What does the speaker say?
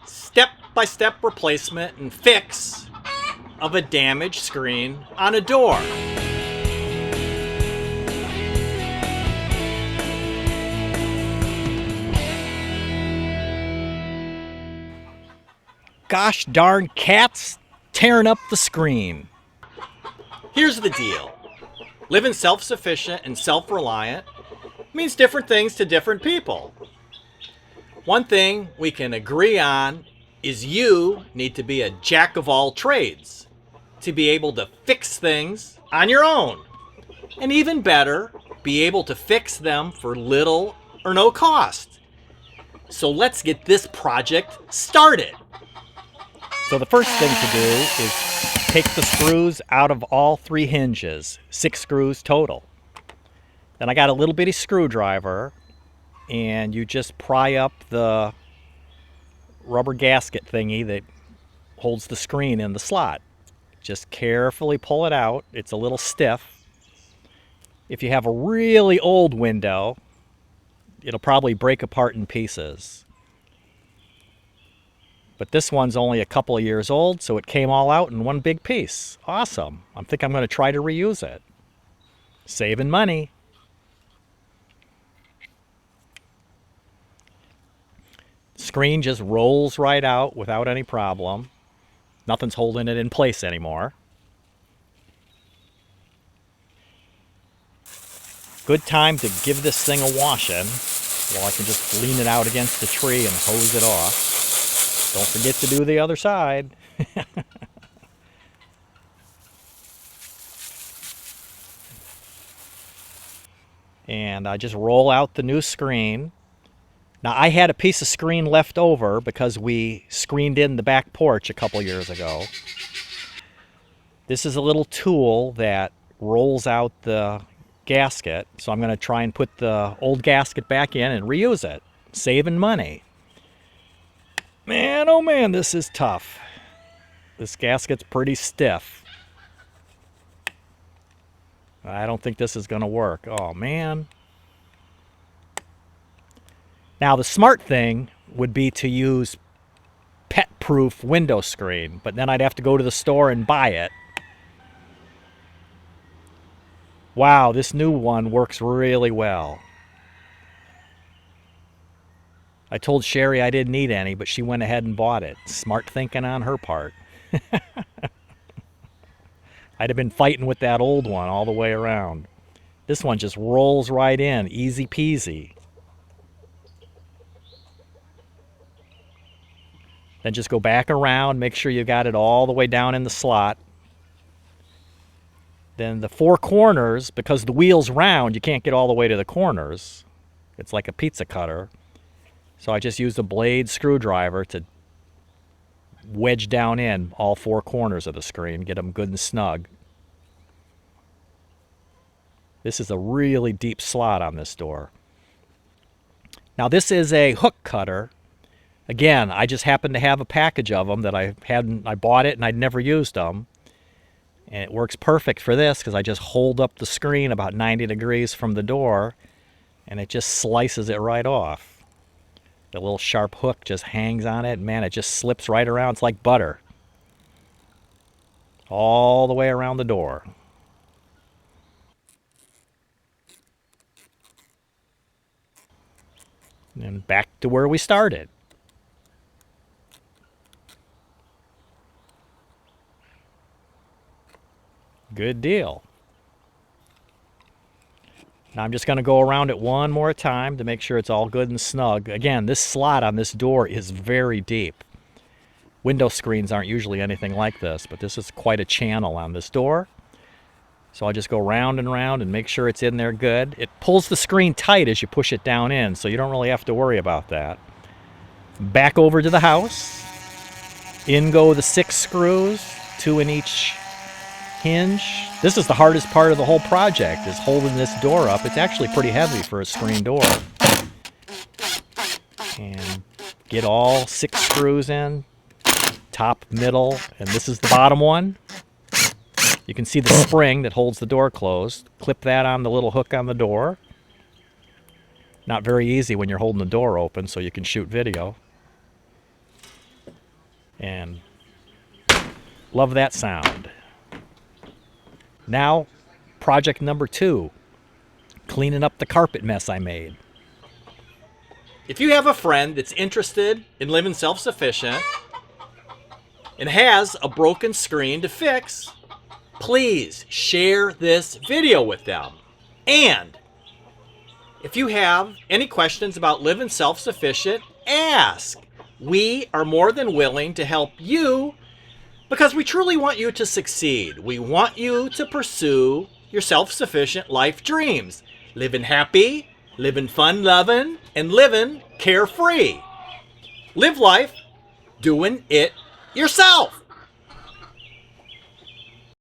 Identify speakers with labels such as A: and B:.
A: step-by-step replacement and fix of a damaged screen on a door. Gosh darn cats tearing up the screen. Here's the deal. Living self-sufficient and self-reliant means different things to different people. One thing we can agree on is you need to be a jack of all trades to be able to fix things on your own. And even better, be able to fix them for little or no cost. So let's get this project started. So the first thing to do is take the screws out of all 3 hinges, 6 screws total. Then I got a little bitty screwdriver, and you just pry up the rubber gasket thingy that holds the screen in the slot. Just carefully pull it out. It's a little stiff. If you have a really old window, it'll probably break apart in pieces. But this one's only a couple of years old, so it came all out in one big piece. Awesome. I think I'm going to try to reuse it. Saving money. Screen just rolls right out without any problem. Nothing's holding it in place anymore. Good time to give this thing a washing. Well, I can just lean it out against the tree and hose it off. Don't forget to do the other side. And I just roll out the new screen. Now, I had a piece of screen left over because we screened in the back porch a couple years ago. This is a little tool that rolls out the gasket. So I'm going to try and put the old gasket back in and reuse it, saving money. Man, oh man, this is tough. This gasket's pretty stiff. I don't think this is going to work. Oh, man. Now, the smart thing would be to use pet-proof window screen, but then I'd have to go to the store and buy it. Wow, this new one works really well. I told Sherry I didn't need any, but she went ahead and bought it. Smart thinking on her part. I'd have been fighting with that old one all the way around. This one just rolls right in, easy peasy. Then just go back around, make sure you got it all the way down in the slot. Then the 4 corners, because the wheel's round, you can't get all the way to the corners. It's like a pizza cutter. So I just used a blade screwdriver to wedge down in all 4 corners of the screen, get them good and snug. This is a really deep slot on this door. Now this is a hook cutter. Again, I just happened to have a package of them that I bought it and I'd never used them. And it works perfect for this because I just hold up the screen about 90 degrees from the door and it just slices it right off. The little sharp hook just hangs on it. Man, it just slips right around. It's like butter. All the way around the door. And back to where we started. Good deal. Now I'm just going to go around it one more time to make sure it's all good and snug. Again, this slot on this door is very deep. Window screens aren't usually anything like this, but this is quite a channel on this door. So I'll just go round and round and make sure it's in there good. It pulls the screen tight as you push it down in, so you don't really have to worry about that. Back over to the house. In go the 6 screws, 2 in each hinge. This is the hardest part of the whole project, is holding this door up. It's actually pretty heavy for a screen door. And get all 6 screws in, top, middle, and this is the bottom one. You can see the spring that holds the door closed. Clip that on the little hook on the door. Not very easy when you're holding the door open, so you can shoot video. And love that sound. Now, project number 2, cleaning up the carpet mess I made. If you have a friend that's interested in living self-sufficient and has a broken screen to fix, please share this video with them. And if you have any questions about living self-sufficient, ask. We are more than willing to help you because we truly want you to succeed. We want you to pursue your self-sufficient life dreams. Living happy, living fun-loving, and living carefree. Live life doing it yourself.